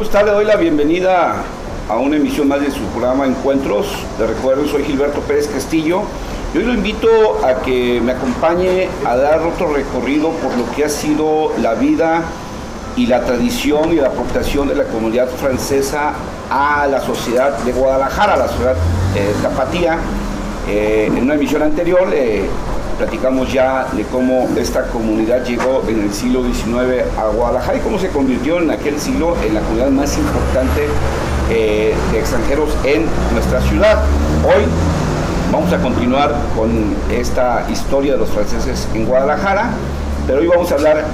está? Le doy la bienvenida a una emisión más de su programa Encuentros. Les recuerdo, soy Gilberto Pérez Castillo y hoy lo invito a que me acompañe a dar otro recorrido por lo que ha sido la vida y la tradición y la aportación de la comunidad francesa a la sociedad de Guadalajara, a la sociedad tapatía. En una emisión anterior platicamos ya de cómo esta comunidad llegó en el siglo XIX a Guadalajara y cómo se convirtió en aquel siglo en la comunidad más importante de extranjeros en nuestra ciudad. Hoy vamos a continuar con esta historia de los franceses en Guadalajara, pero hoy vamos a hablar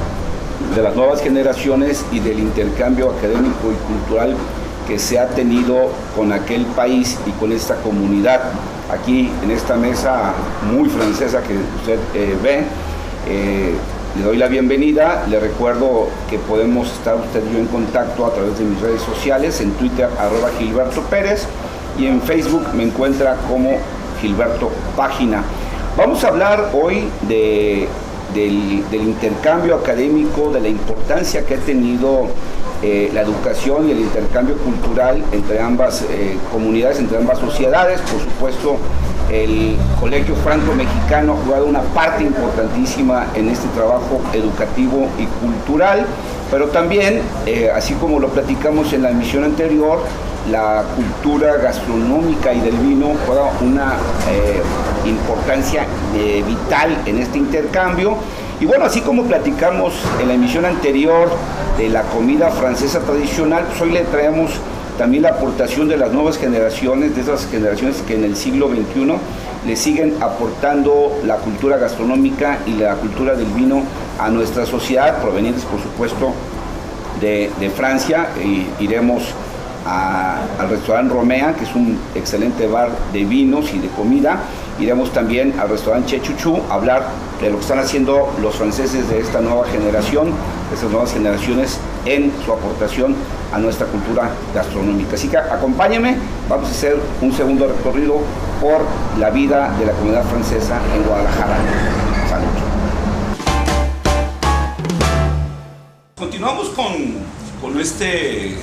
de las nuevas generaciones y del intercambio académico y cultural que se ha tenido con aquel país y con esta comunidad. Aquí en esta mesa muy francesa que usted ve, le doy la bienvenida. Le recuerdo que podemos estar usted y yo en contacto a través de mis redes sociales, en Twitter @Gilberto Pérez y en Facebook me encuentra como Gilberto Página. Vamos a hablar hoy del intercambio académico, de la importancia que ha tenido la educación y el intercambio cultural entre ambas comunidades, entre ambas sociedades. Por supuesto, el Colegio Franco-Mexicano ha jugado una parte importantísima en este trabajo educativo y cultural, pero también, así como lo platicamos en la emisión anterior, la cultura gastronómica y del vino juega una importancia vital en este intercambio. Y bueno, así como platicamos en la emisión anterior de la comida francesa tradicional, pues hoy le traemos también la aportación de las nuevas generaciones, de esas generaciones que en el siglo XXI le siguen aportando la cultura gastronómica y la cultura del vino a nuestra sociedad, provenientes por supuesto de Francia. Iremos al restaurante Romea, que es un excelente bar de vinos y de comida. Iremos también al restaurante Che Chuchu a hablar de lo que están haciendo los franceses de esta nueva generación, de estas nuevas generaciones en su aportación a nuestra cultura gastronómica. Así que acompáñenme, vamos a hacer un segundo recorrido por la vida de la comunidad francesa en Guadalajara. Salud. Continuamos con este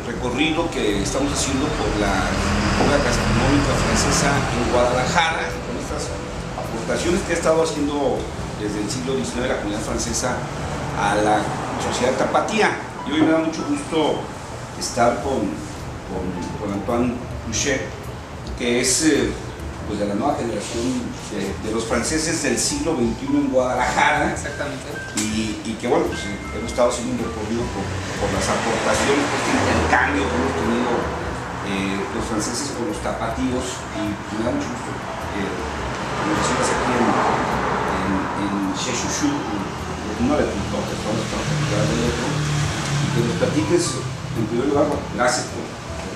recorrido que estamos haciendo por la cultura gastronómica francesa en Guadalajara, con estas aportaciones que ha estado haciendo desde el siglo XIX la comunidad francesa a la sociedad tapatía. Y hoy me da mucho gusto estar con Antoine Boucher, que es pues de la nueva generación de los franceses del siglo XXI en Guadalajara. Exactamente. Y que bueno, pues hemos estado haciendo un recorrido por las aportaciones, por este intercambio que hemos tenido los franceses con los tapatíos, y me da mucho gusto que nos recibas aquí en Che Chuchu, uno de tus toques, vamos a platicar del otro, y que nos platiques, en primer lugar, gracias por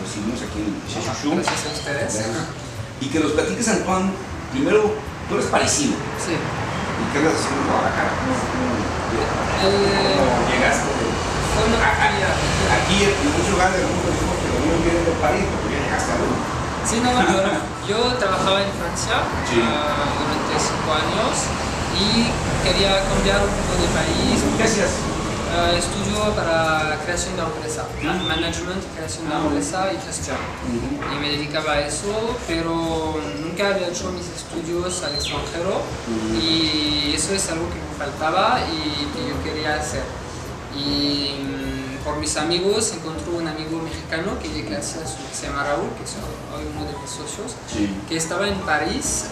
recibirnos aquí en Che Chuchu. Gracias a ustedes. Y que nos platiques, Antoine, primero, tú eres parecido. Sí. ¿Y qué andas haciendo en Guadalajara? ¿Cómo llegaste? Aquí en muchos lugares del mundo decimos que lo mismo viene de París, porque ya llegaste a Roma. Sí, no, yo trabajaba en Francia durante 5 años y quería cambiar un poco de país. ¿Qué hacías? Estudio para creación de empresa, management, creación de empresa y gestión. Y me dedicaba a eso, pero nunca había hecho mis estudios al extranjero y eso es algo que me faltaba y que yo quería hacer. Y por mis amigos encontré un amigo mexicano que se llama Raúl, que es hoy uno de mis socios, que estaba en París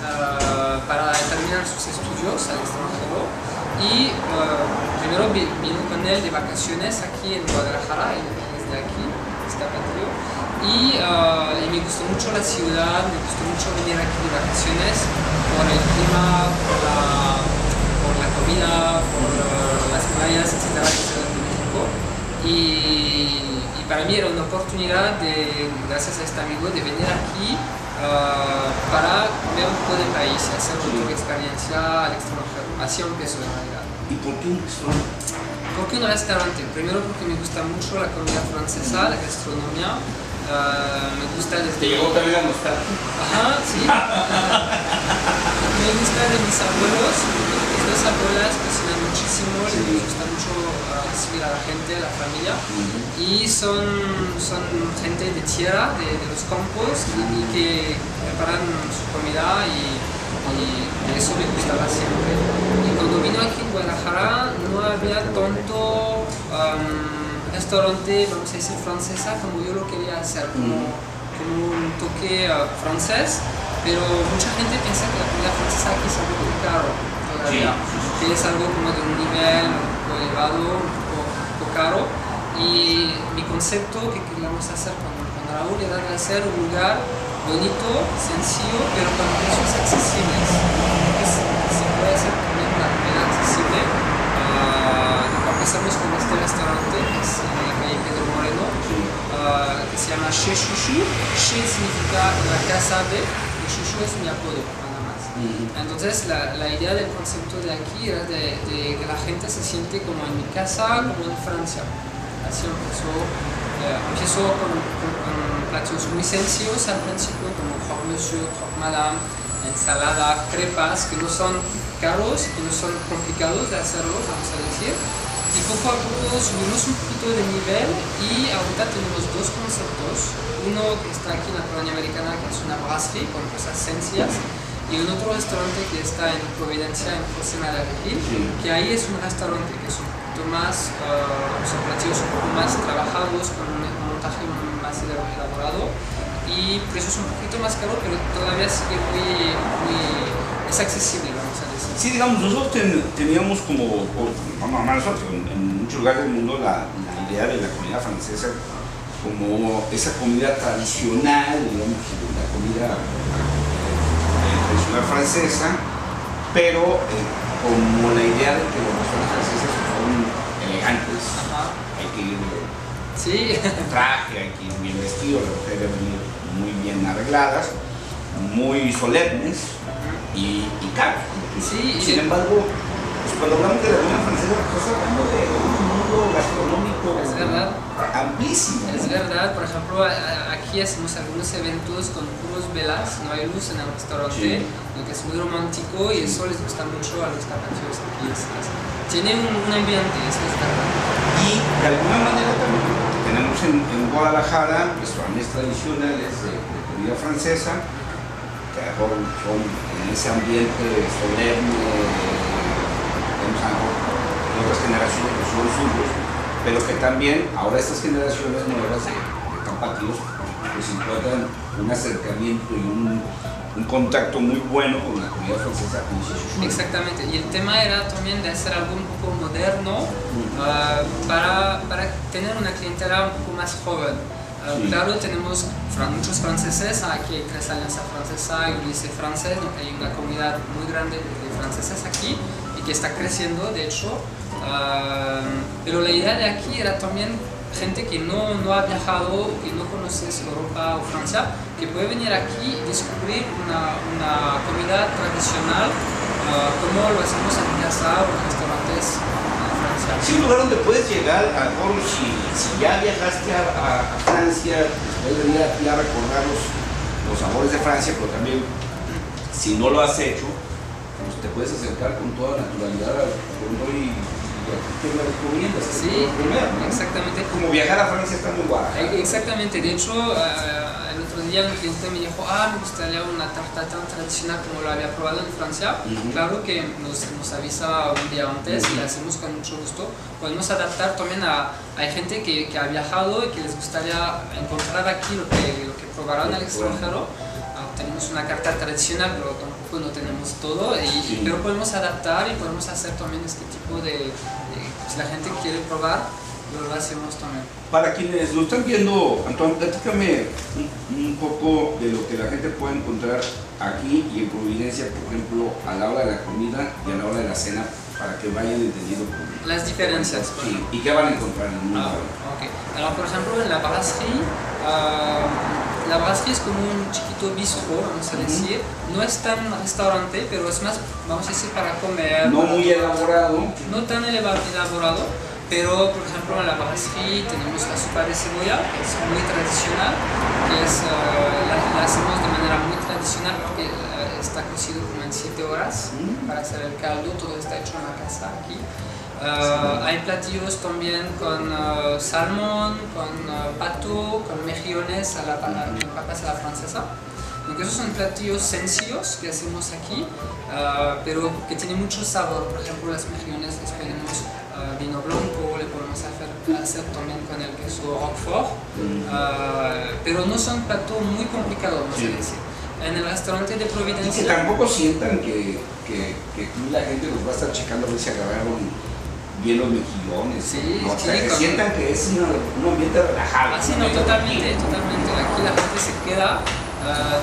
para terminar sus estudios al extranjero. Y primero vino con él de vacaciones aquí en Guadalajara, desde aquí, está patrio. Y me gustó mucho la ciudad, me gustó mucho venir aquí de vacaciones por el clima, por la comida, por las playas, etc. de Ciudad de México. Y para mí era una oportunidad, gracias a este amigo, de venir aquí para ver un poco de país, hacer una experiencia al extranjero. Así empezó en realidad. ¿Y por qué un restaurante? ¿Por qué un restaurante? Primero porque me gusta mucho la comida francesa, la gastronomía. Me gusta desde... ¿Te llegó también a nostalgia? Ajá, sí. Me gusta de mis abuelos, las abuelas cocinan muchísimo, les gusta mucho recibir a la gente, a la familia, y son gente de tierra, de los campos, y que preparan su comida y eso me gustaba siempre. Y cuando vino aquí en Guadalajara no había tanto restaurante, vamos a decir, francesa como yo lo quería hacer, como un toque francés, pero mucha gente piensa que la comida francesa aquí es algo muy caro todavía, que es algo como de un nivel un poco elevado, un poco caro, y mi concepto que queríamos hacer con Raúl era de hacer un lugar bonito, sencillo, pero con precios accesibles, que se puede hacer también una comida accesible. Empezamos con este restaurante que es en la calle Pedro Moreno, que se llama Chez Chouchou. Chez significa la casa de, y Chouchou es mi apodo, nada más. Entonces la idea del concepto de aquí era de que la gente se siente como en mi casa, como en Francia. Así empezó con platos muy sencillos al principio, como croque monsieur, croque madame, ensalada, crepas, que no son caros, que no son complicados de hacerlos, vamos a decir. Y poco a poco subimos un poquito de nivel y ahorita tenemos dos conceptos. Uno que está aquí en la colonia americana, que es una brasserie con cosas sencillas, y un otro restaurante que está en Providencia, en José Madrid, que ahí es un restaurante que es un poquito más, son platillos un poco más trabajados, con un montaje más elaborado, y precios un poquito más caro, pero todavía sigue es accesible, vamos a decir. Sí, digamos, nosotros teníamos como, nosotros en muchos lugares del mundo la idea de la comida francesa como esa comida tradicional, digamos, la comida tradicional francesa, pero como la idea de que los restaurantes franceses son elegantes, hay que ir en traje, hay que ir bien vestido, las mujeres deben ir muy bien arregladas, muy solemnes y caros. Sin embargo, pues cuando hablamos de la comida francesa, estamos hablando de un mundo gastronómico amplísimo. Es verdad, por ejemplo, aquí hacemos algunos eventos con puros velas, no hay luz en el restaurante, lo que es muy romántico y eso les gusta mucho a los tapatíos aquí. Tiene un ambiente, eso es verdad. Y de alguna manera también tenemos en Guadalajara restaurantes tradicionales de comida francesa, que son en ese ambiente solemne, tenemos otras generaciones que son suyos, pero que también ahora estas generaciones nuevas de tapatíos pues encuentran un acercamiento y un contacto muy bueno con la comida francesa. Exactamente, y el tema era también de hacer algo un poco moderno para tener una clientela un poco más joven. Claro, tenemos muchos franceses, aquí hay 3 Alianza Francesa y un liceo francés, donde hay una comunidad muy grande de franceses aquí y que está creciendo, de hecho. Pero la idea de aquí era también gente que no ha viajado, que no conoce Europa o Francia, que puede venir aquí y descubrir una comida tradicional como lo hacemos en casa o en restaurantes en Francia. Sí, un lugar donde puedes llegar, a lo mejor si ya viajaste a Francia, puedes venir aquí a recordar los sabores de Francia, pero también si no lo has hecho, pues te puedes acercar con toda naturalidad al mundo y ¿qué me recomiendas? Sí, exactamente. Como viajar a Francia está muy guay. Exactamente, de hecho, el otro día un cliente me dijo, me gustaría una tarta tan tradicional como lo había probado en Francia. Claro que nos avisa un día antes y la hacemos con mucho gusto. Podemos adaptar también hay gente que ha viajado y que les gustaría encontrar aquí lo que probaron en el extranjero. Tenemos una carta tradicional, pero tampoco no tenemos todo, pero podemos adaptar y podemos hacer también este tipo si la gente quiere probar, lo hacemos también. Para quienes lo están viendo, Antoine, platícame un poco de lo que la gente puede encontrar aquí y en Providencia, por ejemplo, a la hora de la comida y a la hora de la cena, para que vayan entendiendo las diferencias. Sí, y qué van a encontrar en un lugar. Alors, por ejemplo, en la brasserie, es como un chiquito bistro, vamos a decir. No es tan restaurante, pero es más, vamos a decir, para comer. No muy elaborado. No tan elaborado, pero por ejemplo en la brasserie tenemos la sopa de cebolla, que es muy tradicional, que la hacemos de manera muy tradicional porque está cocido como en 7 horas para hacer el caldo, todo está hecho en la casa aquí. Hay platillos también con salmón, con pato, con mejillones con papas a la francesa. Donc esos son platillos sencillos que hacemos aquí, pero que tienen mucho sabor. Por ejemplo, las mejillones les ponemos vino blanco, le podemos hacer también con el queso Roquefort, pero no son platos muy complicados, no sé decir. En el restaurante de Providencia... Y que tampoco sientan que la gente los va a estar checando a ver si agarraron bien los mejillones. Sí, ¿no? O sea, que sientan que es un ambiente relajado. Ah, sí, no, totalmente. Aquí la gente se queda,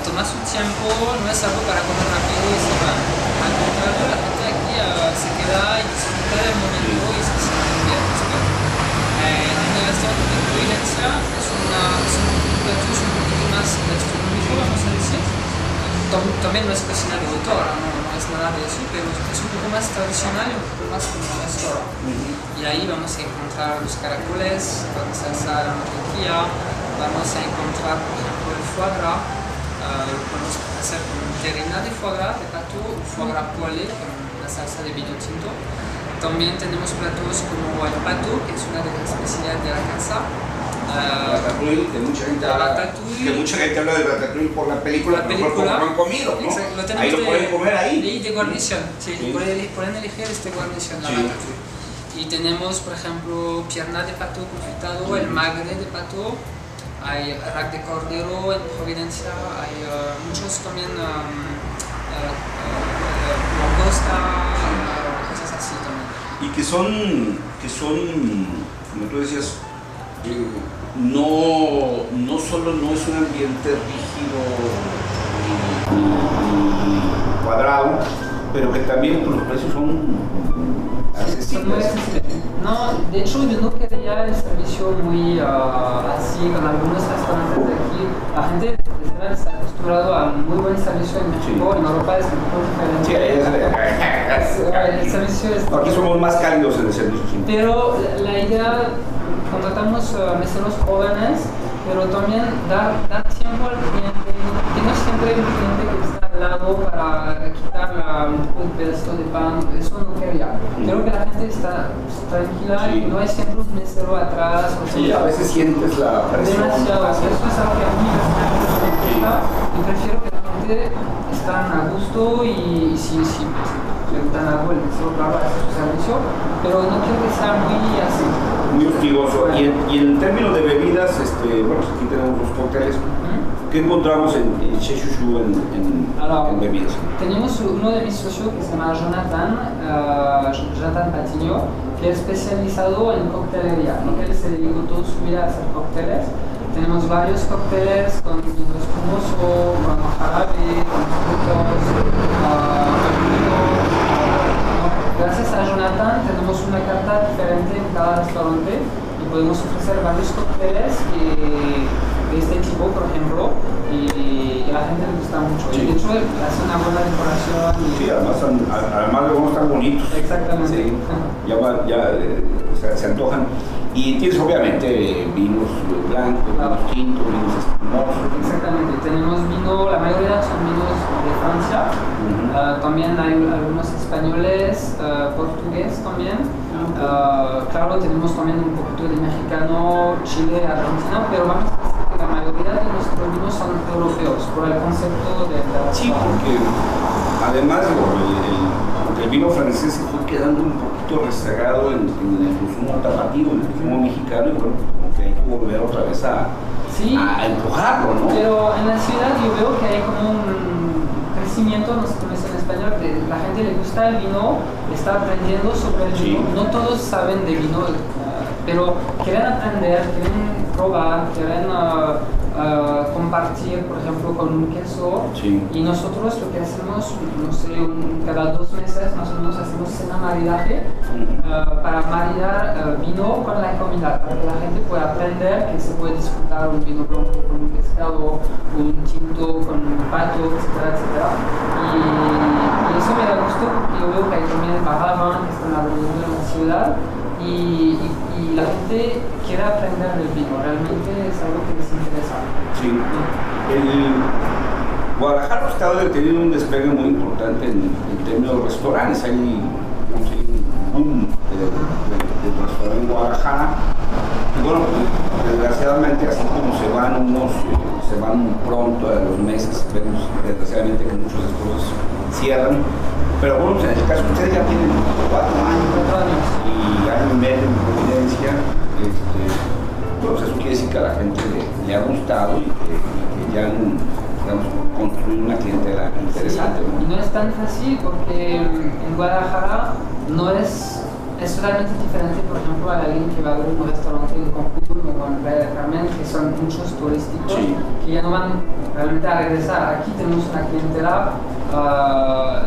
toma su tiempo, no es algo para comer rápido y se va. Al contrario, la gente aquí se queda y disfruta del momento y se siente bien. En el restaurante de Providencia es un plato un poquito más gastronómico, vamos a decir. También no es cocina de autor, no es nada de eso, pero es un poco más tradicional y un poco más como un restaurante. Y ahí vamos a encontrar los caracoles con salsa de la mantequilla, vamos a encontrar, por ejemplo, el foie gras, lo podemos hacer con terrina de foie gras, de pato, o foie gras poêlé con la salsa de vino tinto. También tenemos platos como el pato, que es una de las especialidades de la casa. Ratatouille, que mucha gente habla de Ratatouille por la película, pero no lo han comido, ¿no? Exacto, ahí lo pueden comer ahí. Y de guarnición, sí. Pueden elegir este guarnición, la Ratatouille. Y tenemos, por ejemplo, pierna de pato confitado, el magre de pato, hay rack de cordero en Providencia, hay muchos también langosta, cosas así también. Y que son, como tú decías, no solo no es un ambiente rígido y cuadrado, pero que también los precios son accesibles. No, de hecho yo no quería el servicio muy así con algunos restaurantes de aquí. La gente está acostumbrado a un muy buen servicio en México, en Europa es un poco diferente. El servicio es... Aquí somos más cálidos en el servicio. Sí. Pero la idea, contratamos meseros jóvenes, pero también dar tiempo al cliente, que no siempre hay un cliente que está al lado para quitar un pedazo de pan, eso no quería. Quiero que la gente está tranquila y no hay siempre un mesero atrás. Sí, a veces sientes la presión. Demasiado, eso es algo que a mí me gusta y prefiero que la gente esté a gusto y si dan algo el mesero, claro, hace su servicio, pero no quiero que sea muy así. Muy hostigoso. Y en términos de bebidas, bueno, aquí tenemos los cócteles. ¿Qué encontramos en Sheshushu en bebidas? Tenemos uno de mis socios que se llama Jonathan Patiño, que es especializado en coctelería. Él se dedicó toda su vida a hacer cócteles. Tenemos varios cócteles con vino espumoso, con jarabe, con frutos, gracias a Jonathan tenemos una carta diferente en cada restaurante y podemos ofrecer varios cócteles de este tipo, por ejemplo, y a la gente le gusta mucho. Sí. Y de hecho hace una buena decoración. Sí, además los vemos tan bonitos. Exactamente. Sí, se antojan. Y tienes obviamente vinos blancos, vinos tintos, vinos espumosos. Exactamente, tenemos vino, la mayoría son vinos de Francia. También hay algunos españoles, portugués también. Claro, tenemos también un poquito de mexicano, Chile, Argentina, pero vamos a decir que la mayoría de nuestros vinos son europeos por el concepto de la... Sí, porque además el vino francés se fue quedando un poquito rezagado en el consumo tapatío, en el consumo mexicano, y bueno, como que hay que volver otra vez a empujarlo, ¿no? Pero en la ciudad yo veo que hay como un crecimiento, no sé cómo es en español, que la gente le gusta el vino, está aprendiendo sobre el vino. No todos saben de vino, pero quieren aprender, quieren probar, quieren compartir, por ejemplo, con un queso. Sí. Y nosotros lo que hacemos, no sé, cada 2 meses más o menos hacemos cena maridaje para maridar vino con la comida, para que la gente pueda aprender que se puede disfrutar un vino blanco con un pescado, un tinto con un pato, etcétera, etcétera. Y eso me da gusto porque yo veo que hay también Baraban, que están alrededor de la ciudad. Y la gente quiere aprender del vino, realmente es algo que les interesa. Sí. Guadalajara ha tenido un despegue muy importante en términos de restaurantes. Hay un boom del restaurante en Guadalajara. Y bueno, desgraciadamente, así como se van unos, se van pronto a los meses, vemos desgraciadamente que muchos estos cierran. Pero bueno, en el caso de ustedes ya tienen 4 años y año y medio en Providencia. Pues eso quiere decir que a la gente le ha gustado y que ya han, digamos, construido una clientela interesante. Sí, ¿no? Y no es tan fácil porque en Guadalajara no es totalmente diferente, por ejemplo, a alguien que va a abrir un restaurante en Cancún o en Playa del Carmen, que son muchos turísticos que ya no van realmente a regresar. Aquí tenemos una clientela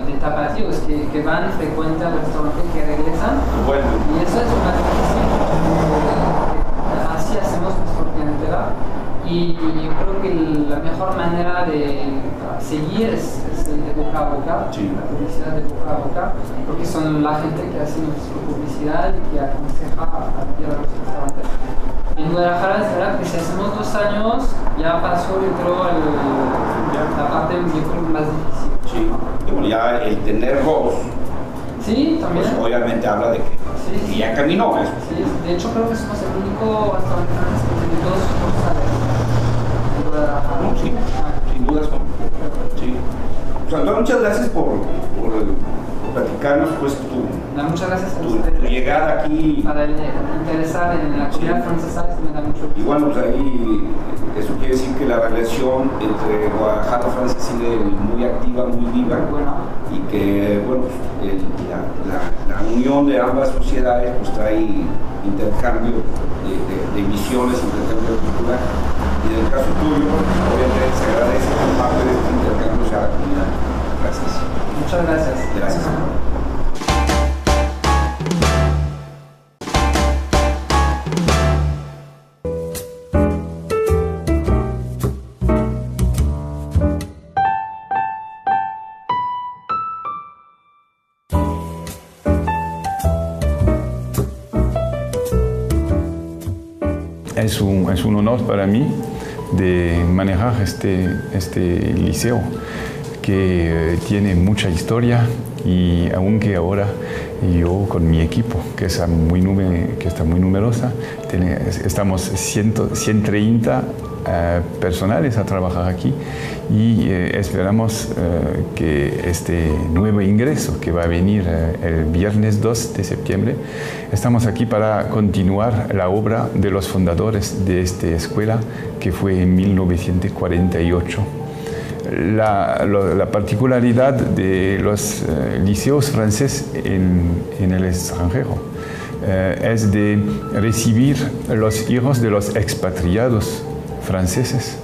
de tapatíos que van, frecuentan el restaurante, que regresan. Bueno. Y eso es más difícil. Así hacemos nuestra clientela. Y yo creo que la mejor manera de seguir es el de boca a boca, la publicidad de boca a boca, porque son la gente que hace nuestra publicidad y que aconseja a ir a los restaurantes. En Guadalajara es verdad que si hacemos 2 años ya pasó, yo creo, la parte más difícil. Sí, y bueno, ya el tener 2, sí, también. Pues obviamente habla de que ya caminó. Sí, de hecho creo que somos el único restaurante que tiene 2 sucursales. No, sí, sin duda. Sí. Pues, Antonio, muchas gracias por platicarnos pues, muchas gracias a tu llegada aquí. Para interesar en la comida francesa, me da mucho gusto. Y bueno, pues ahí eso quiere decir que la relación entre Guadalajara y Francia sigue muy activa, muy viva. Bueno. Y que, bueno, pues, la unión de ambas sociedades pues trae intercambio de visiones, intercambio de cultura. Y en el caso tuyo, obviamente se agradece que parte de este intercambio sea la comunidad. Gracias. Muchas gracias. Gracias. Es un honor para mí de manejar este liceo que tiene mucha historia y aunque ahora yo con mi equipo, que está muy numerosa, estamos 130 personales a trabajar aquí y esperamos que este nuevo ingreso que va a venir el viernes 2 de septiembre, estamos aquí para continuar la obra de los fundadores de esta escuela que fue en 1948. La particularidad de los liceos franceses en el extranjero es de recibir los hijos de los expatriados franceses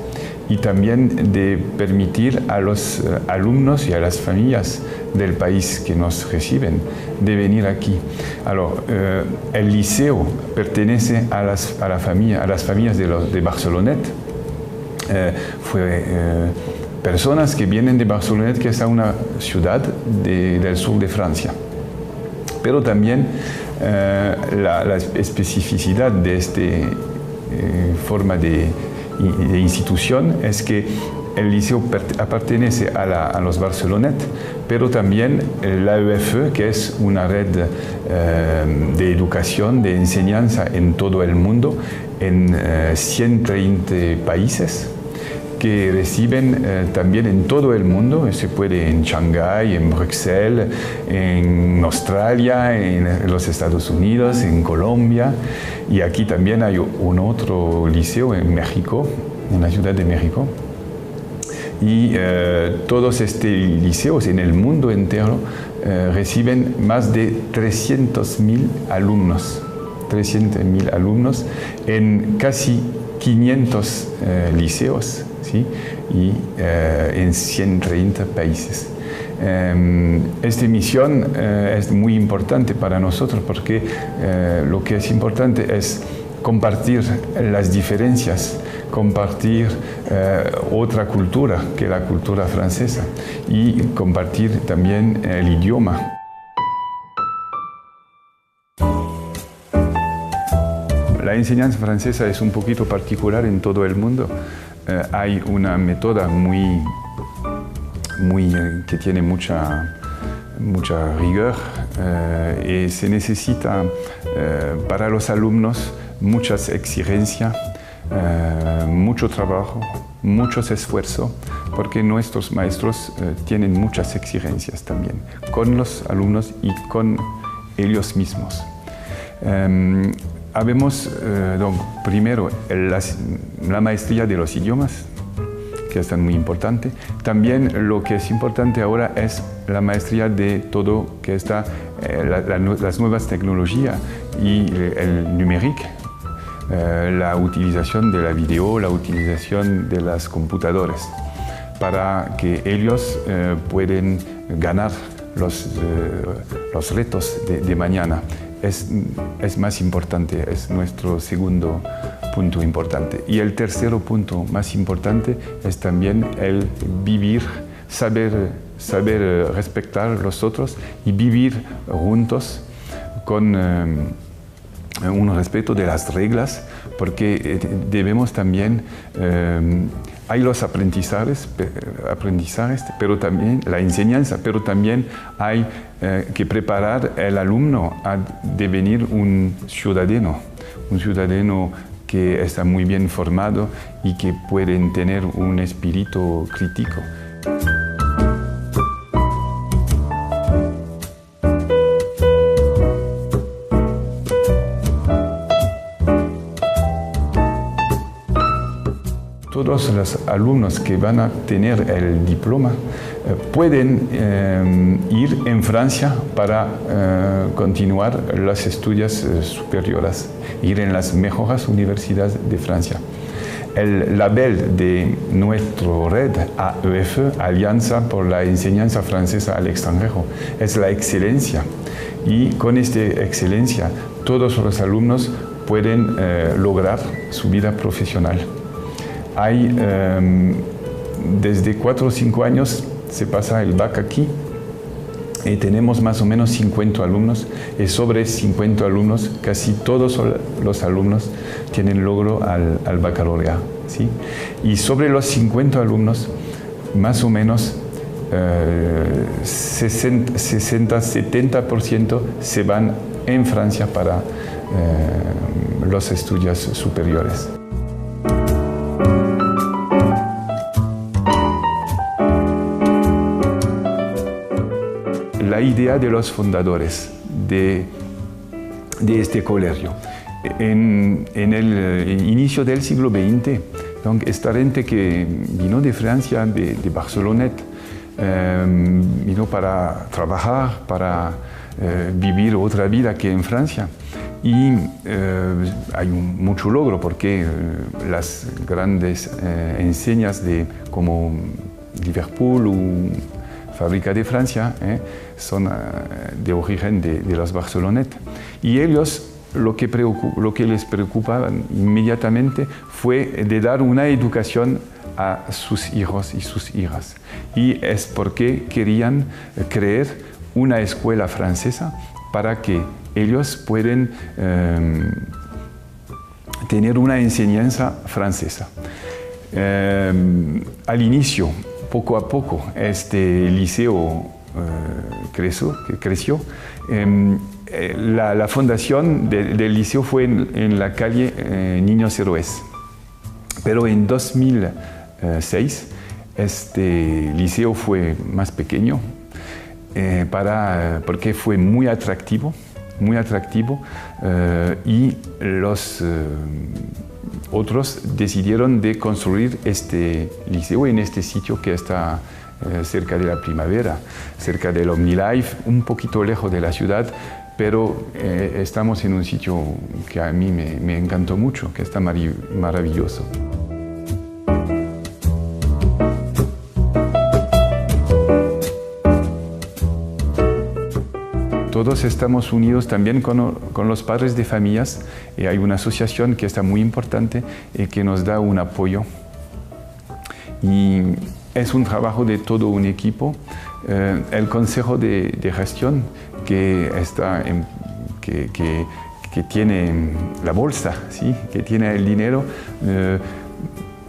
y también de permitir a los alumnos y a las familias del país que nos reciben de venir aquí. El liceo pertenece a las familias de Barceloneta. Personas que vienen de Barceloneta, que es una ciudad del sur de Francia. Pero también la especificidad de esta forma de institución es que el liceo pertenece a los Barceloneta, pero también la UFE, que es una red de educación, de enseñanza en todo el mundo, en 130 países, que reciben también en todo el mundo, se puede en Shanghái, en Bruselas, en Australia, en los Estados Unidos, en Colombia, y aquí también hay un otro liceo en México, en la Ciudad de México. Y todos estos liceos en el mundo entero reciben más de 300.000 alumnos, 300.000 alumnos en casi 500 liceos, ¿sí? Y en 130 países. Esta misión es muy importante para nosotros porque lo que es importante es compartir las diferencias, compartir otra cultura que la cultura francesa y compartir también el idioma. La enseñanza francesa es un poquito particular en todo el mundo. Hay una método muy que tiene mucha rigor y se necesita para los alumnos muchas exigencias, mucho trabajo, mucho esfuerzo, porque nuestros maestros tienen muchas exigencias también con los alumnos y con ellos mismos. Habemos primero la maestría de los idiomas, que es muy importante. También lo que es importante ahora es la maestría de todo que está las nuevas tecnologías y el numérico, la utilización de la video, la utilización de las computadoras, para que ellos puedan ganar los retos de mañana. Es más importante, es nuestro segundo punto importante. Y el tercer punto más importante es también el vivir, saber respetar a los otros y vivir juntos con un respeto de las reglas, porque debemos también, hay los aprendizajes, pero también la enseñanza, pero también hay que preparar al alumno a devenir un ciudadano que está muy bien formado y que pueden tener un espíritu crítico. Todos los alumnos que van a tener el diploma pueden ir en Francia para continuar los estudios superiores, ir en las mejores universidades de Francia. El label de nuestra red AEF, Alianza por la Enseñanza Francesa al Extranjero, es la excelencia. Y con esta excelencia todos los alumnos pueden lograr su vida profesional. Hay desde 4 o 5 años se pasa el BAC aquí y tenemos más o menos 50 alumnos y sobre 50 alumnos casi todos los alumnos tienen logro al baccalaureado, ¿sí? Y sobre los 50 alumnos más o menos 60-70% se van en Francia para los estudios superiores. La idea de los fundadores de este colegio. En el inicio del siglo XX, esta gente que vino de Francia, de Barceloneta, vino para trabajar, para vivir otra vida que en Francia. Y hay mucho logro porque las grandes enseñas como Liverpool o Fábrica de Francia son de origen de los Barcelonetas. Y ellos lo que les preocupaba inmediatamente fue de dar una educación a sus hijos y sus hijas. Y es porque querían crear una escuela francesa para que ellos puedan tener una enseñanza francesa. Al inicio, poco a poco, este liceo creció. La fundación del liceo fue en la calle Niños Héroes. Pero en 2006 este liceo fue más pequeño porque fue muy atractivo y los otros decidieron de construir este liceo en este sitio que está cerca de la Primavera, cerca del OmniLife, un poquito lejos de la ciudad, pero estamos en un sitio que a mí me encantó mucho, que está maravilloso. Todos estamos unidos también con los padres de familias y hay una asociación que está muy importante y que nos da un apoyo. Y es un trabajo de todo un equipo. El Consejo de Gestión que tiene la bolsa, ¿sí? Que tiene el dinero,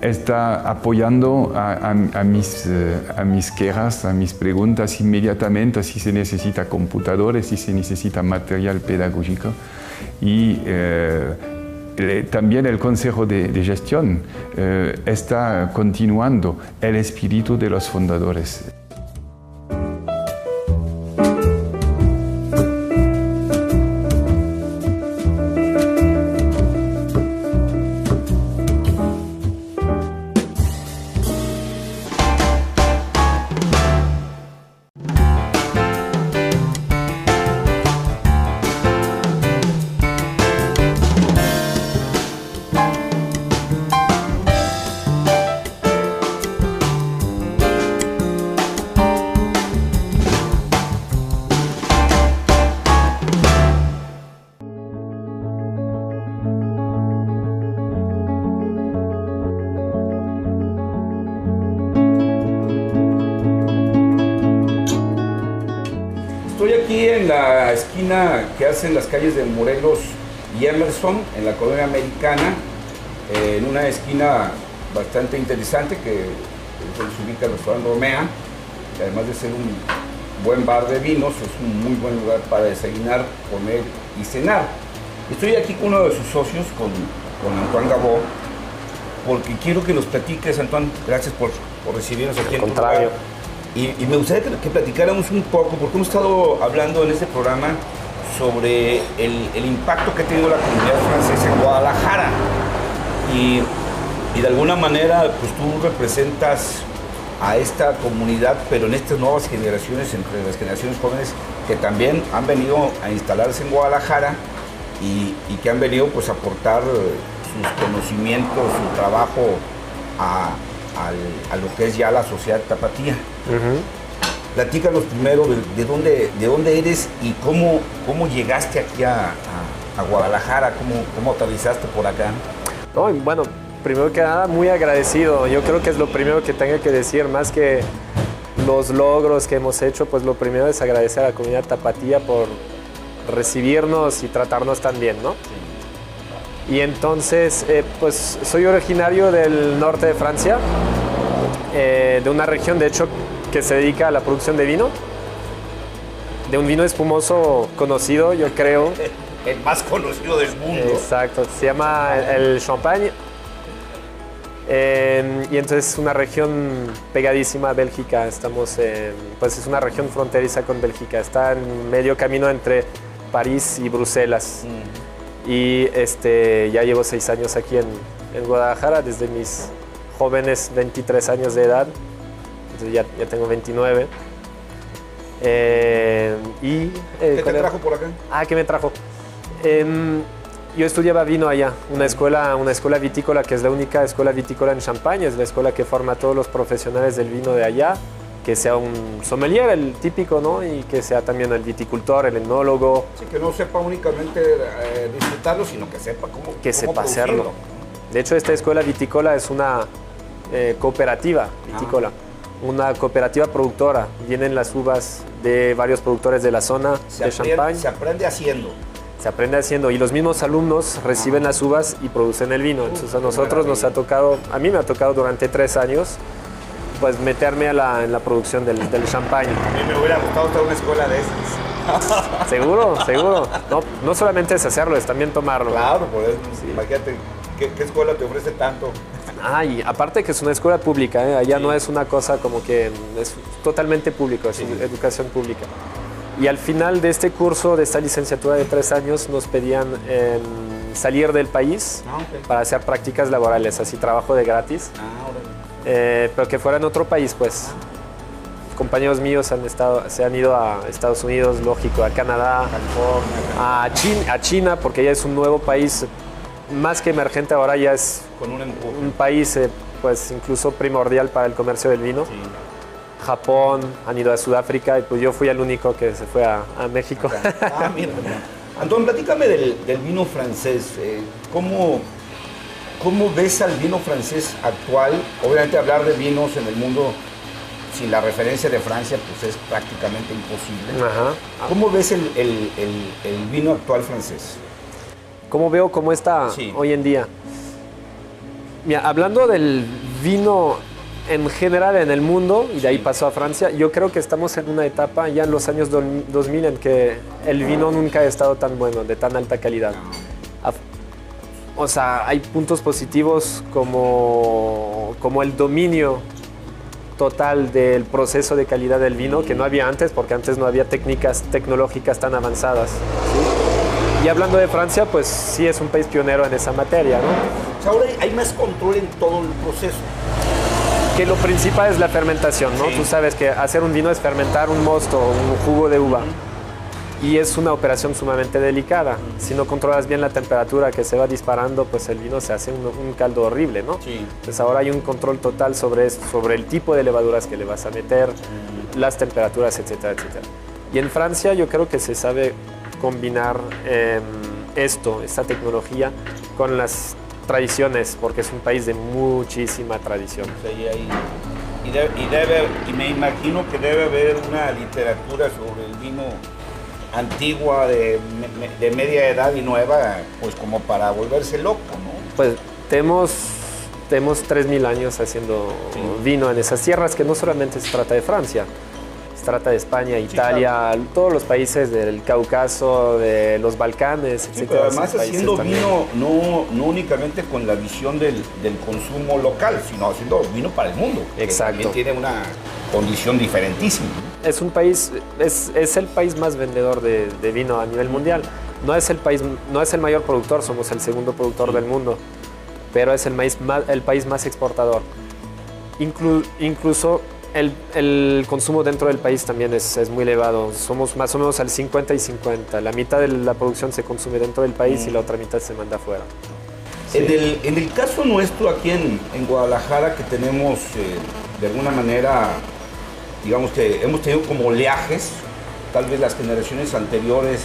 está apoyando a mis quejas, a mis preguntas inmediatamente, si se necesita computadores, si se necesita material pedagógico. Y también el Consejo de Gestión está continuando el espíritu de los fundadores. Estoy aquí en la esquina que hacen las calles de Morelos y Emerson, en la colonia americana, en una esquina bastante interesante que se ubica el restaurante Romea, que además de ser un buen bar de vinos, es un muy buen lugar para desayunar, comer y cenar. Estoy aquí con uno de sus socios, con Antoine Gabó, porque quiero que nos platiques, Antoine, gracias por recibirnos aquí en tu lugar. Y me gustaría que platicáramos un poco, porque hemos estado hablando en este programa sobre el impacto que ha tenido la comunidad francesa en Guadalajara. Y de alguna manera, pues tú representas a esta comunidad, pero en estas nuevas generaciones, entre las generaciones jóvenes que también han venido a instalarse en Guadalajara y que han venido pues a aportar sus conocimientos, su trabajo a lo que es ya la sociedad tapatía. Platícanos primero de dónde eres y cómo llegaste aquí a Guadalajara, cómo aterrizaste por acá. No, bueno, primero que nada, muy agradecido. Yo creo que es lo primero que tengo que decir, más que los logros que hemos hecho, pues lo primero es agradecer a la comunidad tapatía por recibirnos y tratarnos tan bien, ¿no? Sí. Y entonces, pues soy originario del norte de Francia, de una región, de hecho, que se dedica a la producción de vino, de un vino espumoso conocido, yo creo. El más conocido del mundo. Exacto, se llama el Champagne. Y entonces es una región pegadísima a Bélgica, pues es una región fronteriza con Bélgica, está en medio camino entre París y Bruselas. Y ya llevo 6 años aquí en Guadalajara, desde mis jóvenes 23 años de edad, entonces ya tengo 29. ¿Qué te trajo por acá? ¿Qué me trajo? Yo estudiaba vino allá, una escuela vitícola que es la única escuela vitícola en Champagne, es la escuela que forma a todos los profesionales del vino de allá, que sea un sommelier, el típico, ¿no? Y que sea también el viticultor, el enólogo. Sí, que no sepa únicamente disfrutarlo, sino que sepa cómo sepa hacerlo. De hecho, esta escuela vitícola es una cooperativa vitícola, una cooperativa productora. Vienen las uvas de varios productores de la zona de Champagne. Se aprende haciendo. Se aprende haciendo y los mismos alumnos reciben las uvas y producen el vino. Entonces a nosotros a mí me ha tocado durante 3 años pues meterme en la producción del champagne. A mí me hubiera gustado estar en una escuela de esas. Seguro. No solamente es hacerlo, es también tomarlo. Claro, por eso, sí. Imagínate, ¿qué escuela te ofrece tanto? Y aparte que es una escuela pública, allá no es una cosa como que es totalmente público, es educación pública. Y al final de este curso, de esta licenciatura de 3 años, nos pedían salir del país para hacer prácticas laborales, así trabajo de gratis. Pero que fuera en otro país, pues. Compañeros míos se han ido a Estados Unidos, lógico, a Canadá, a China, porque ya es un nuevo país, más que emergente, ahora ya es un país pues incluso primordial para el comercio del vino. Sí. Japón, han ido a Sudáfrica y pues yo fui el único que se fue a México. Mira. Antoine, platícame del vino francés. ¿Cómo ves al vino francés actual? Obviamente hablar de vinos en el mundo sin la referencia de Francia pues es prácticamente imposible. ¿Cómo ves el vino actual francés? ¿Cómo veo cómo está hoy en día? Mira, hablando del vino en general en el mundo, y de ahí pasó a Francia, yo creo que estamos en una etapa ya en los años 2000 en que el vino nunca ha estado tan bueno, de tan alta calidad. O sea, hay puntos positivos como el dominio total del proceso de calidad del vino, que no había antes, porque antes no había técnicas tecnológicas tan avanzadas, ¿sí? Y hablando de Francia, pues sí es un país pionero en esa materia, ¿no? O sea, ahora hay más control en todo el proceso. Que lo principal es la fermentación, ¿no? Sí. Tú sabes que hacer un vino es fermentar un mosto, un jugo de uva. Y es una operación sumamente delicada. Si no controlas bien la temperatura que se va disparando, pues el vino se hace un caldo horrible, ¿no? Sí. Entonces ahora hay un control total sobre el tipo de levaduras que le vas a meter, las temperaturas, etcétera, etcétera. Y en Francia yo creo que se sabe combinar esta tecnología con las tradiciones, porque es un país de muchísima tradición. Sí, y me imagino que debe haber una literatura sobre el vino antigua, de media edad y nueva, pues como para volverse loco, ¿no? Pues tenemos 3.000 años haciendo vino en esas tierras, que no solamente se trata de Francia, se trata de España, Italia, sí, claro, todos los países del Cáucaso, de los Balcanes, etc. Sí, pero además haciendo vino no únicamente con la visión del consumo local, sino haciendo vino para el mundo. Exacto. Que también tiene una condición diferentísima. Es un país, es el país más vendedor de vino a nivel mundial. No es el mayor productor, somos el segundo productor del mundo, pero es el país más exportador. Incluso el consumo dentro del país también es muy elevado. Somos más o menos al 50 y 50. La mitad de la producción se consume dentro del país y la otra mitad se manda afuera. Sí. En el caso nuestro aquí en Guadalajara, que tenemos de alguna manera, digamos que hemos tenido como oleajes, tal vez las generaciones anteriores,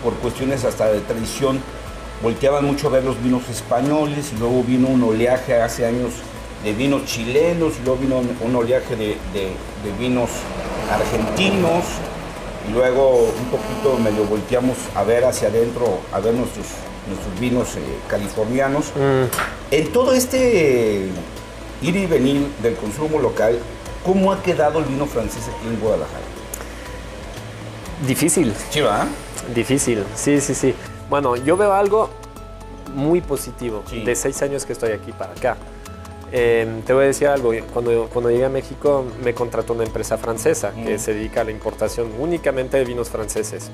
por cuestiones hasta de tradición, volteaban mucho a ver los vinos españoles, y luego vino un oleaje hace años de vinos chilenos, y luego vino un oleaje de vinos argentinos, y luego un poquito medio volteamos a ver hacia adentro, a ver nuestros vinos californianos. En todo este ir y venir del consumo local, ¿cómo ha quedado el vino francés aquí en Guadalajara? Difícil. ¿Sí, va? Difícil, sí. Bueno, yo veo algo muy positivo, sí, de 6 años que estoy aquí para acá. Te voy a decir algo, cuando llegué a México me contrató una empresa francesa que se dedica a la importación únicamente de vinos franceses,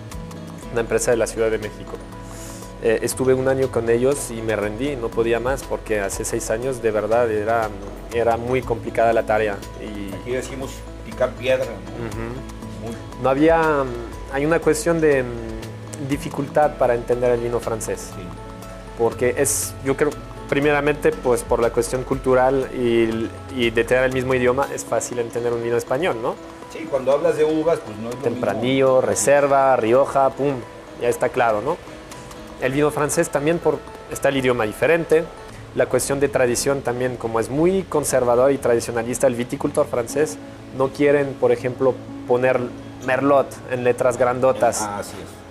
una empresa de la Ciudad de México. Estuve un año con ellos y me rendí, no podía más, porque hace 6 años de verdad era muy complicada la tarea. Y aquí decimos picar piedra, ¿no? No había, hay una cuestión de dificultad para entender el vino francés, sí, porque yo creo, primeramente, pues por la cuestión cultural y de tener el mismo idioma, es fácil entender un vino español, ¿no? Sí, cuando hablas de uvas, pues no es lo Tempranillo, mismo. Reserva, Rioja, pum, ya está claro, ¿no? El vino francés también está el idioma diferente, la cuestión de tradición también, como es muy conservador y tradicionalista, el viticultor francés no quieren, por ejemplo, poner Merlot en letras grandotas. Así es.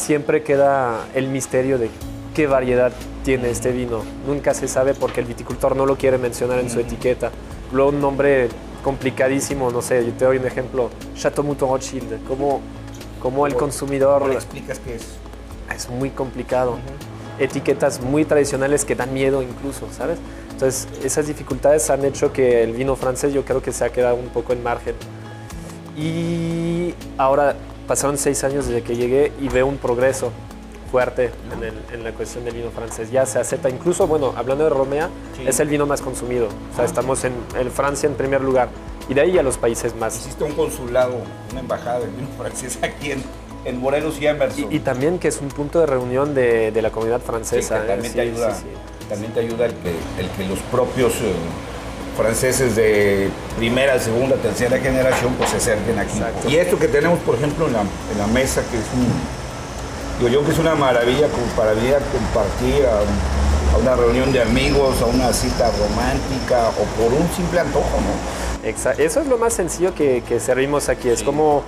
Siempre queda el misterio de qué variedad tiene este vino. Nunca se sabe porque el viticultor no lo quiere mencionar en su etiqueta. Luego un nombre complicadísimo, no sé, yo te doy un ejemplo, Chateau Mouton Rothschild, como el consumidor... ¿Cómo le explicas qué es? Es muy complicado. Etiquetas muy tradicionales que dan miedo incluso, ¿sabes? Entonces, esas dificultades han hecho que el vino francés yo creo que se ha quedado un poco en margen. Y ahora pasaron 6 años desde que llegué y veo un progreso fuerte en la cuestión del vino francés. Ya se acepta, incluso, bueno, hablando de Romea, sí, es el vino más consumido. O sea, estamos en Francia en primer lugar y de ahí a los países más. Hiciste un consulado, una embajada del vino francés aquí en Morelos y Emerson. Y también que es un punto de reunión de la comunidad francesa. Sí, también te ayuda, también te ayuda el que los propios franceses de primera, segunda, tercera generación pues se acerquen aquí. Exacto. Y esto que tenemos, por ejemplo, en la mesa, que es yo que es una maravilla como para venir a compartir a una reunión de amigos, a una cita romántica o por un simple antojo, ¿no? Exacto. Eso es lo más sencillo que servimos aquí. Es como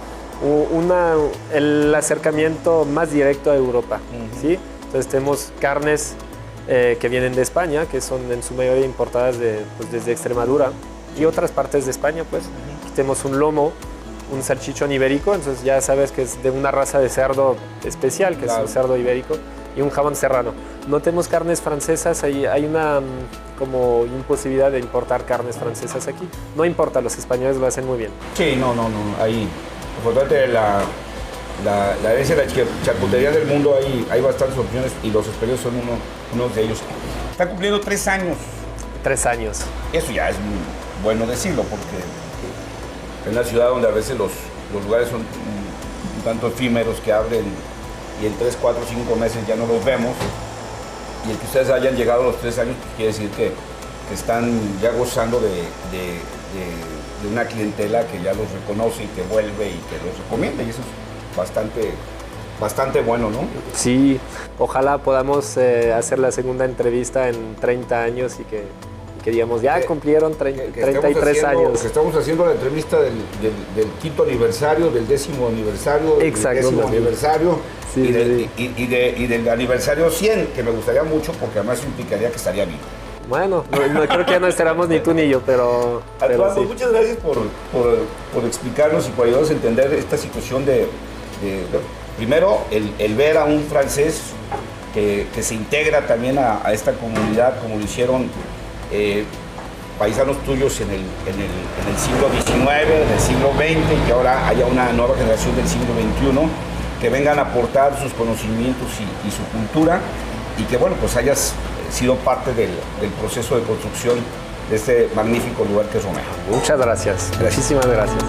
el acercamiento más directo a Europa, ¿sí? Entonces tenemos carnes que vienen de España, que son en su mayoría importadas pues, desde Extremadura y otras partes de España. Pues. Aquí tenemos un lomo, un salchichón ibérico, entonces ya sabes que es de una raza de cerdo especial, que claro, es un cerdo ibérico, y un jamón serrano. No tenemos carnes francesas, hay una como imposibilidad de importar carnes francesas aquí. No importa, los españoles lo hacen muy bien. Sí, no, ahí, importante la herencia de la charcutería del mundo, hay bastantes opciones y los españoles son uno de ellos. Está cumpliendo 3 años. 3 años. Eso ya es bueno decirlo, porque es una ciudad donde a veces los lugares son un tanto efímeros, que abren y en 3, 4, 5 meses ya no los vemos. Y el que ustedes hayan llegado a los 3 años, pues quiere decir que están ya gozando de una clientela que ya los reconoce y que vuelve y que los recomienda. Y eso es bastante bueno, ¿no? Sí, ojalá podamos hacer la segunda entrevista en 30 años y que digamos, ya cumplieron 33 años. Que estamos haciendo la entrevista del 5º aniversario, del 10º aniversario, exacto, del 10º aniversario, sí, y del aniversario 100, que me gustaría mucho porque además implicaría que estaría vivo. Bueno, no creo que ya no esperamos ni tú ni yo, pero Armando, sí. Muchas gracias por explicarnos y por ayudarnos a entender esta situación primero, el ver a un francés que se integra también a esta comunidad, como lo hicieron paisanos tuyos en el siglo XIX, en el siglo XX, y que ahora haya una nueva generación del siglo XXI que vengan a aportar sus conocimientos y su cultura, y que bueno, pues hayas sido parte del proceso de construcción de este magnífico lugar que es Romea. Muchas gracias. Muchísimas gracias.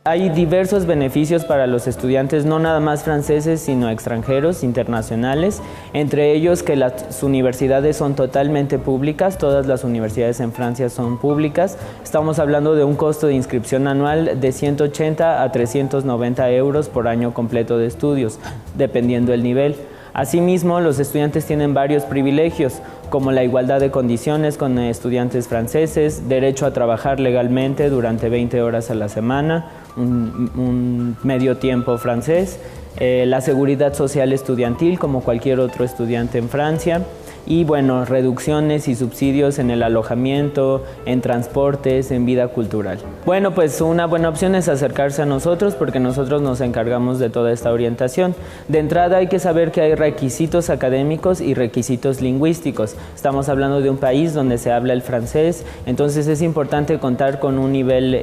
Hay diversos beneficios para los estudiantes, no nada más franceses, sino extranjeros, internacionales, entre ellos que las universidades son totalmente públicas, todas las universidades en Francia son públicas. Estamos hablando de un costo de inscripción anual de 180 a 390 euros por año completo de estudios, dependiendo del nivel. Asimismo, los estudiantes tienen varios privilegios, como la igualdad de condiciones con estudiantes franceses, derecho a trabajar legalmente durante 20 horas a la semana, un medio tiempo francés, la seguridad social estudiantil como cualquier otro estudiante en Francia, y bueno, reducciones y subsidios en el alojamiento, en transportes, en vida cultural. Bueno, pues una buena opción es acercarse a nosotros porque nosotros nos encargamos de toda esta orientación. De entrada hay que saber que hay requisitos académicos y requisitos lingüísticos. Estamos hablando de un país donde se habla el francés, entonces es importante contar con un nivel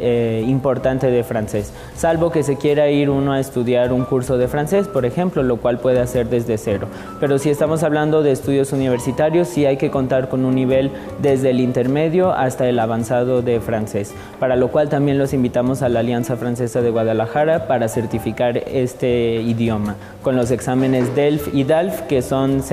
importante de francés, salvo que se quiera ir uno a estudiar un curso de francés, por ejemplo, lo cual puede hacer desde cero. Pero si estamos hablando de estudios universitarios, sí hay que contar con un nivel desde el intermedio hasta el avanzado de francés, para lo cual también los invitamos a la Alianza Francesa de Guadalajara para certificar este idioma, con los exámenes DELF y DALF, que son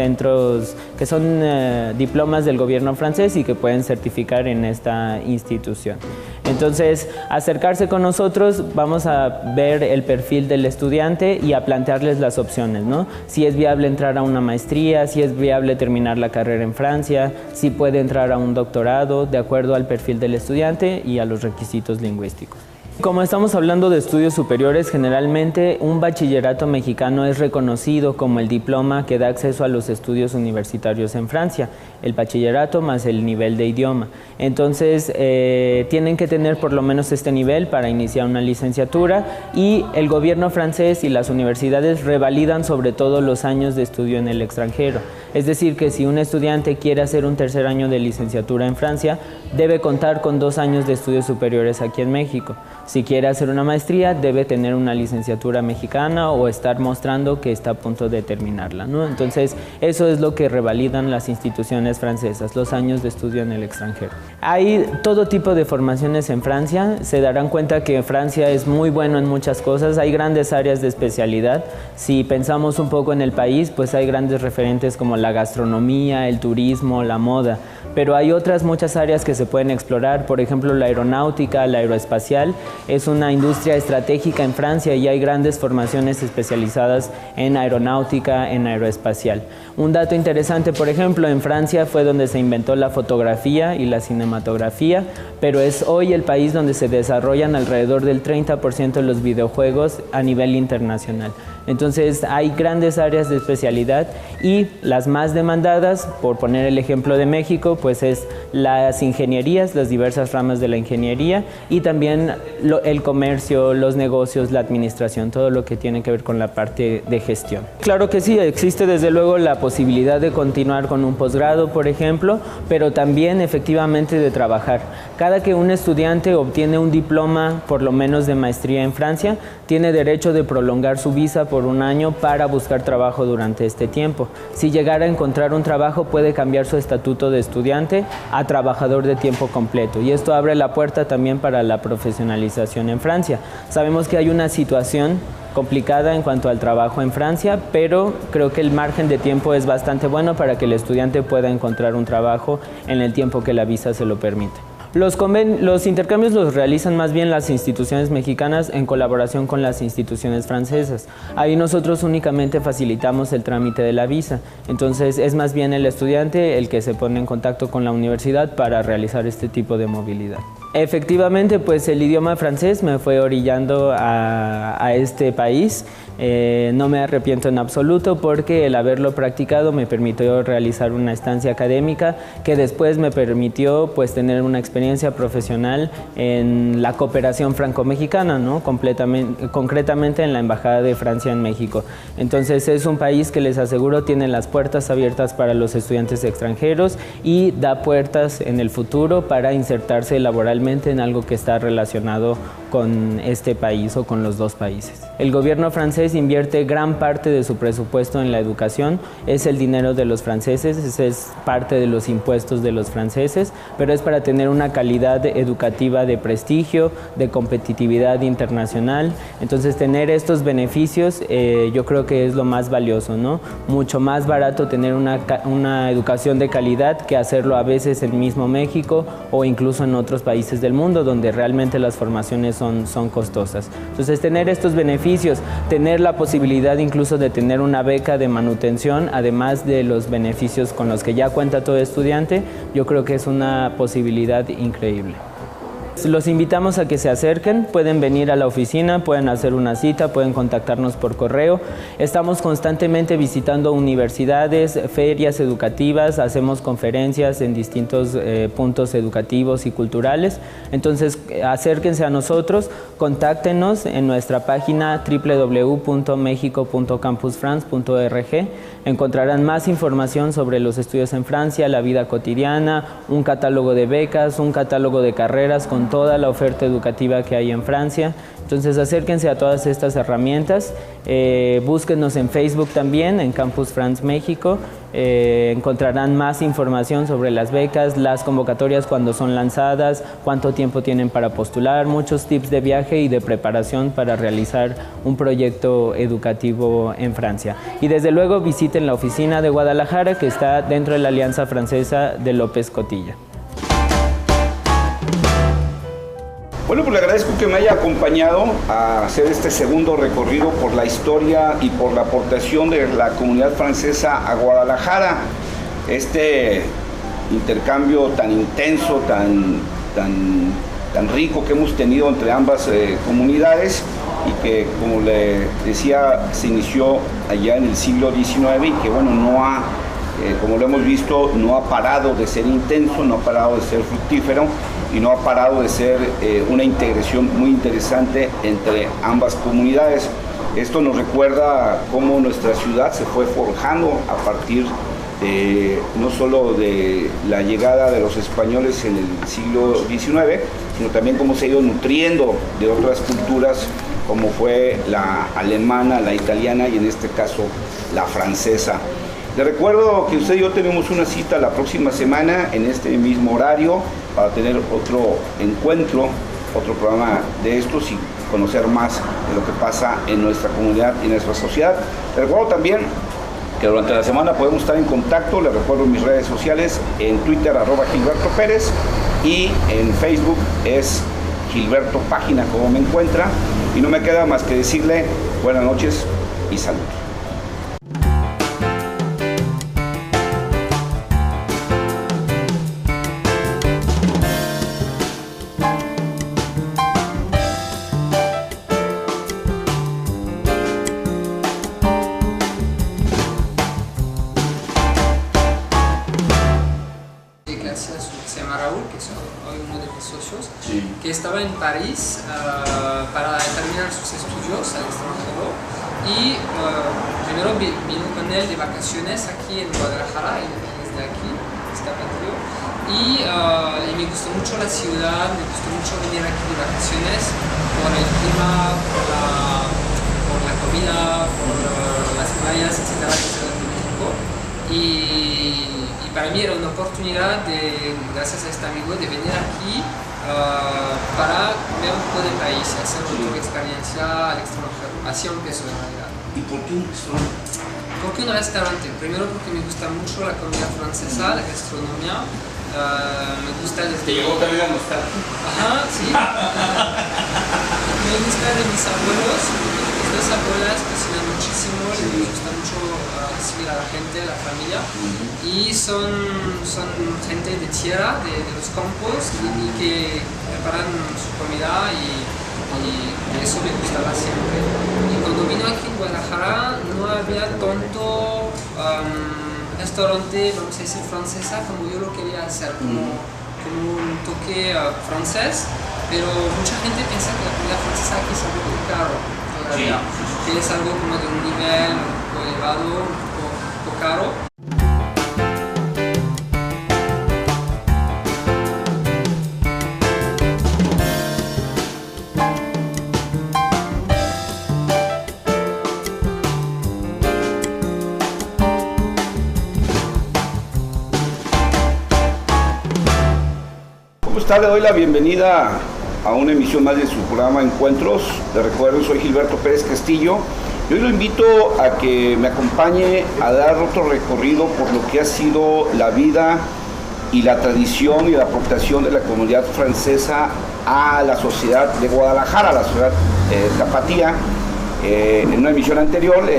diplomas del gobierno francés y que pueden certificar en esta institución. Entonces, acercarse con nosotros, vamos a ver el perfil del estudiante y a plantearles las opciones, ¿no? Si es viable entrar a una maestría, si es viable terminar la carrera en Francia, si puede entrar a un doctorado, de acuerdo al perfil del estudiante y a los requisitos lingüísticos. Como estamos hablando de estudios superiores, generalmente un bachillerato mexicano es reconocido como el diploma que da acceso a los estudios universitarios en Francia, el bachillerato más el nivel de idioma. Entonces, tienen que tener por lo menos este nivel para iniciar una licenciatura, y el gobierno francés y las universidades revalidan sobre todo los años de estudio en el extranjero. Es decir, que si un estudiante quiere hacer un tercer año de licenciatura en Francia, debe contar con 2 años de estudios superiores aquí en México. Si quiere hacer una maestría, debe tener una licenciatura mexicana o estar mostrando que está a punto de terminarla, ¿no? Entonces, eso es lo que revalidan las instituciones francesas, los años de estudio en el extranjero. Hay todo tipo de formaciones en Francia, se darán cuenta que Francia es muy bueno en muchas cosas, hay grandes áreas de especialidad. Si pensamos un poco en el país, pues hay grandes referentes como la gastronomía, el turismo, la moda, pero hay otras muchas áreas que se pueden explorar, por ejemplo la aeronáutica, la aeroespacial, es una industria estratégica en Francia y hay grandes formaciones especializadas en aeronáutica, en aeroespacial. Un dato interesante, por ejemplo, en Francia fue donde se inventó la fotografía y la cinematografía, pero es hoy el país donde se desarrollan alrededor del 30% de los videojuegos a nivel internacional. Entonces hay grandes áreas de especialidad y las más demandadas, por poner el ejemplo de México, pues es las ingenierías, las diversas ramas de la ingeniería y también el comercio, los negocios, la administración, todo lo que tiene que ver con la parte de gestión. Claro que sí, existe desde luego la posibilidad de continuar con un posgrado, por ejemplo, pero también efectivamente de trabajar. Cada que un estudiante obtiene un diploma, por lo menos de maestría en Francia, tiene derecho de prolongar su visa por un año para buscar trabajo durante este tiempo. Si llegara a encontrar un trabajo, puede cambiar su estatuto de estudiante a trabajador de tiempo completo y esto abre la puerta también para la profesionalización en Francia. Sabemos que hay una situación complicada en cuanto al trabajo en Francia, pero creo que el margen de tiempo es bastante bueno para que el estudiante pueda encontrar un trabajo en el tiempo que la visa se lo permite. Los intercambios los realizan más bien las instituciones mexicanas en colaboración con las instituciones francesas. Ahí nosotros únicamente facilitamos el trámite de la visa. Entonces es más bien el estudiante el que se pone en contacto con la universidad para realizar este tipo de movilidad. Efectivamente, pues el idioma francés me fue orillando a este país. No me arrepiento en absoluto porque el haberlo practicado me permitió realizar una estancia académica que después me permitió pues tener una experiencia profesional en la cooperación franco-mexicana, ¿no? Concretamente en la Embajada de Francia en México. Entonces es un país que les aseguro tiene las puertas abiertas para los estudiantes extranjeros y da puertas en el futuro para insertarse laboralmente en algo que está relacionado con este país o con los dos países. El gobierno francés invierte gran parte de su presupuesto en la educación, es el dinero de los franceses, es parte de los impuestos de los franceses, pero es para tener una calidad educativa de prestigio, de competitividad internacional. Entonces tener estos beneficios yo creo que es lo más valioso, ¿no? Mucho más barato tener una educación de calidad que hacerlo a veces en mismo México o incluso en otros países del mundo donde realmente las formaciones son costosas. Entonces tener estos beneficios, tener la posibilidad incluso de tener una beca de manutención, además de los beneficios con los que ya cuenta todo estudiante, yo creo que es una posibilidad increíble. Los invitamos a que se acerquen, pueden venir a la oficina, pueden hacer una cita, pueden contactarnos por correo. Estamos constantemente visitando universidades, ferias educativas, hacemos conferencias en distintos puntos educativos y culturales. Entonces acérquense a nosotros, contáctenos en nuestra página www.mexico.campusfrance.org. Encontrarán más información sobre los estudios en Francia, la vida cotidiana, un catálogo de becas, un catálogo de carreras con toda la oferta educativa que hay en Francia. Entonces acérquense a todas estas herramientas, búsquenos en Facebook también, en Campus France México, encontrarán más información sobre las becas, las convocatorias cuando son lanzadas, cuánto tiempo tienen para postular, muchos tips de viaje y de preparación para realizar un proyecto educativo en Francia. Y desde luego visiten la oficina de Guadalajara que está dentro de la Alianza Francesa de López Cotilla. Bueno, pues le agradezco que me haya acompañado a hacer este segundo recorrido por la historia y por la aportación de la comunidad francesa a Guadalajara. Este intercambio tan intenso, tan rico que hemos tenido entre ambas comunidades y que, como le decía, se inició allá en el siglo XIX y que, bueno, como lo hemos visto, no ha parado de ser intenso, no ha parado de ser fructífero y no ha parado de ser una integración muy interesante entre ambas comunidades. Esto nos recuerda cómo nuestra ciudad se fue forjando a partir no solo de la llegada de los españoles en el siglo XIX, sino también cómo se ha ido nutriendo de otras culturas como fue la alemana, la italiana y en este caso la francesa. Les recuerdo que usted y yo tenemos una cita la próxima semana en este mismo horario. para tener otro encuentro, otro programa de estos y conocer más de lo que pasa en nuestra comunidad y en nuestra sociedad. Les recuerdo también que durante la semana podemos estar en contacto. Les recuerdo mis redes sociales, en Twitter @Gilberto Pérez y en Facebook es Gilberto Página, como me encuentra. Y no me queda más que decirle buenas noches y salud. Se llama Raúl, que es hoy uno de mis socios, Sí. que estaba en París para terminar sus estudios al extranjero y primero vino con él de vacaciones aquí en Guadalajara, y desde aquí está patrio, y me gustó mucho la ciudad, me gustó mucho venir aquí de vacaciones por el clima, por la comida, por las playas, etc. de Ciudad de México. Y para mí era una oportunidad, gracias a este amigo, de venir aquí para ver un poco del país, hacer una experiencia al extranjero. Así empezó en realidad. ¿Y por qué un restaurante? ¿Por qué un restaurante? Primero porque me gusta mucho la comida francesa, la gastronomía. Me gusta desde... ¿Te llegó también a gustar? Ajá, sí. Me gusta de mis abuelos, mis dos abuelas cocinan muchísimo, les gusta mucho recibir a la gente, a la familia. Y son gente de tierra, de los campos, y que preparan su comida y eso me gustaba siempre. Y cuando vino aquí en Guadalajara no había tanto restaurante, vamos a decir, francesa como yo lo quería hacer, como un toque francés, pero mucha gente piensa que la comida francesa aquí es algo muy caro todavía, que es algo como de un nivel un poco elevado, un poco caro. ¿Cómo está? Le doy la bienvenida a una emisión más de su programa Encuentros. Les recuerdo, soy Gilberto Pérez Castillo y hoy lo invito a que me acompañe a dar otro recorrido por lo que ha sido la vida y la tradición y la aportación de la comunidad francesa a la sociedad de Guadalajara, a la sociedad tapatía. En una emisión anterior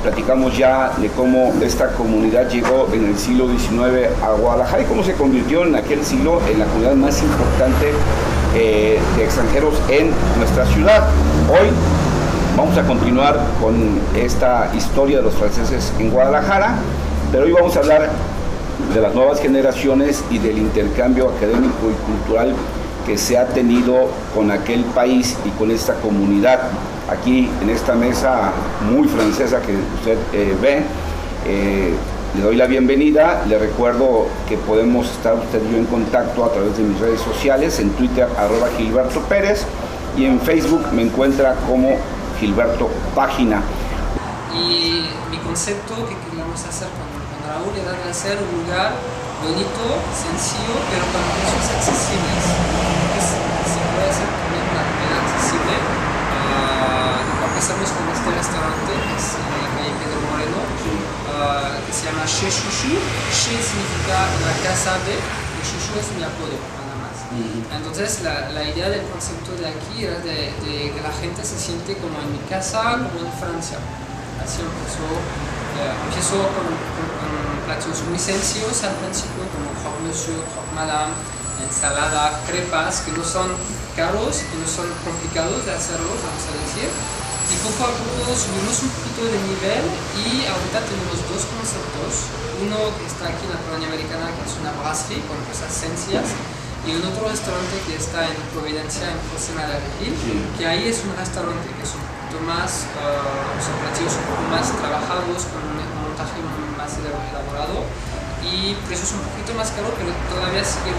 platicamos ya de cómo esta comunidad llegó en el siglo XIX a Guadalajara y cómo se convirtió en aquel siglo en la comunidad más importante de extranjeros en nuestra ciudad. Hoy vamos a continuar con esta historia de los franceses en Guadalajara, pero hoy vamos a hablar de las nuevas generaciones y del intercambio académico y cultural que se ha tenido con aquel país y con esta comunidad. Aquí en esta mesa muy francesa que usted ve, le doy la bienvenida. Le recuerdo que podemos estar usted y yo en contacto a través de mis redes sociales, en Twitter @Gilberto Pérez y en Facebook me encuentra como Gilberto Página. Y mi concepto que queríamos hacer con Raúl era de hacer un lugar bonito, sencillo, pero con precios accesibles. Se puede hacer también una comida accesible. Empezamos con este restaurante que es en la calle Pedro Moreno, que se llama Chez Chouchou. Chez significa la casa de, y Chouchou es mi apodo, nada más. Entonces la idea del concepto de aquí era de que la gente se siente como en mi casa, como en Francia. Así empezó con platos muy sencillos al principio, como croque monsieur, croque madame, ensalada, crepas, que no son caros, que no son complicados de hacerlos, vamos a decir. Y poco a poco subimos un poquito de nivel y ahorita tenemos dos conceptos. Uno que está aquí en la colonia americana, que es una brasserie con cosas sencillas, y un otro restaurante que está en Providencia, en José Madrid, que ahí es un restaurante que es un poquito más, son platillos un poco más trabajados, con un montaje más elaborado y precios un poquito más caros, pero todavía sigue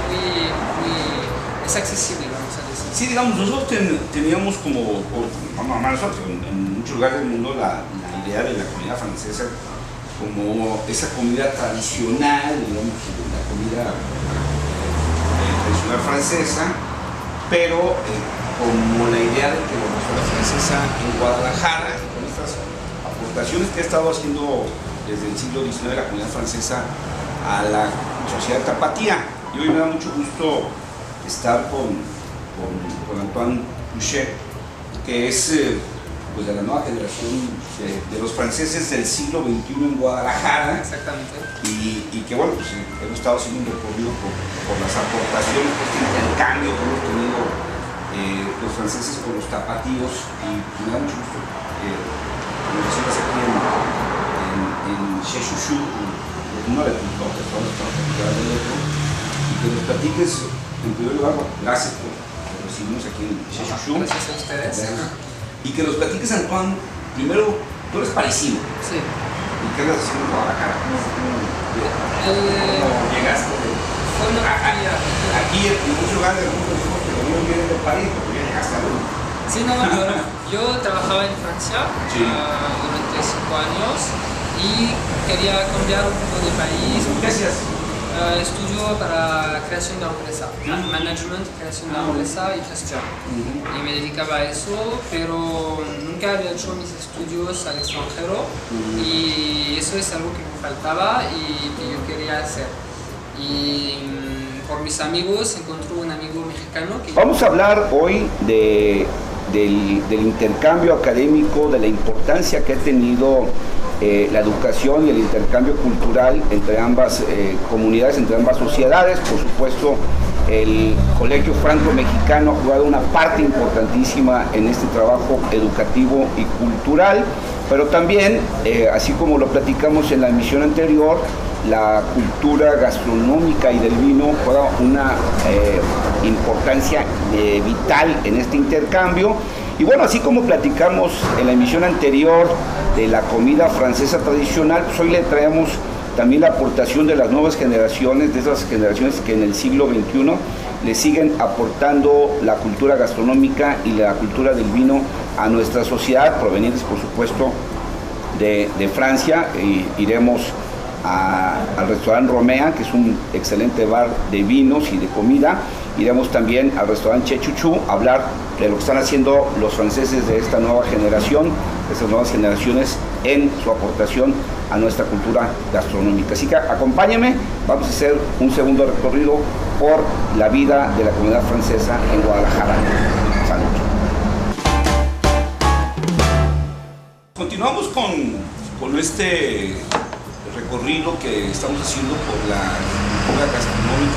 es accesible, vamos a decir. Sí, digamos, nosotros teníamos como, nosotros en muchos lugares del mundo la idea de la comunidad francesa como esa comida tradicional, digamos, la comida tradicional francesa, pero como la idea de que la restauración francesa en Guadalajara, con estas aportaciones que ha estado haciendo desde el siglo XIX la comunidad francesa a la sociedad tapatía. Y hoy me da mucho gusto estar con Antoine Boucher, que es pues de la nueva generación de los franceses del siglo XXI en Guadalajara. Exactamente. Y que bueno, pues hemos estado haciendo un recorrido por las aportaciones, por este intercambio que hemos tenido los franceses con los tapatíos, y me da mucho gusto que nos recibas aquí en Cheshushu, uno de tus dos personas que vamos a platicar del otro, y que nos platiques en primer lugar, gracias por recibirnos aquí en Cheshushu. Gracias a ustedes. Y que nos platiques, Antoine, primero, tú eres parecido. Sí. ¿Y qué andas haciendo en Guadalajara? ¿Cómo llegaste? Fue una familia. Aquí en muchos lugares del mundo decimos que lo mismo viene de París, porque ya llegaste a Londres. Sí, no, yo trabajaba en Francia Sí. durante 5 años y quería cambiar un poco de país. ¿Qué hacías? Estudio para creación de empresa, management, creación de empresa y gestión. Y me dedicaba a eso, pero nunca había hecho mis estudios al extranjero y eso es algo que me faltaba y que yo quería hacer. Y por mis amigos encontré un amigo mexicano que... Vamos a hablar hoy del intercambio académico, de la importancia que ha tenido la educación y el intercambio cultural entre ambas comunidades, entre ambas sociedades. Por supuesto, el Colegio Franco-Mexicano ha jugado una parte importantísima en este trabajo educativo y cultural, pero también, así como lo platicamos en la emisión anterior, la cultura gastronómica y del vino juega una importancia vital en este intercambio. Y bueno, así como platicamos en la emisión anterior de la comida francesa tradicional, pues hoy le traemos también la aportación de las nuevas generaciones, de esas generaciones que en el siglo XXI le siguen aportando la cultura gastronómica y la cultura del vino a nuestra sociedad, provenientes por supuesto de Francia. Iremos al restaurante Romea, que es un excelente bar de vinos y de comida. Iremos también al restaurante Cheshushu a hablar de lo que están haciendo los franceses de esta nueva generación, de estas nuevas generaciones en su aportación a nuestra cultura gastronómica. Así que acompáñenme, vamos a hacer un segundo recorrido por la vida de la comunidad francesa en Guadalajara. Salud. Continuamos con este recorrido que estamos haciendo por la cultura gastronómica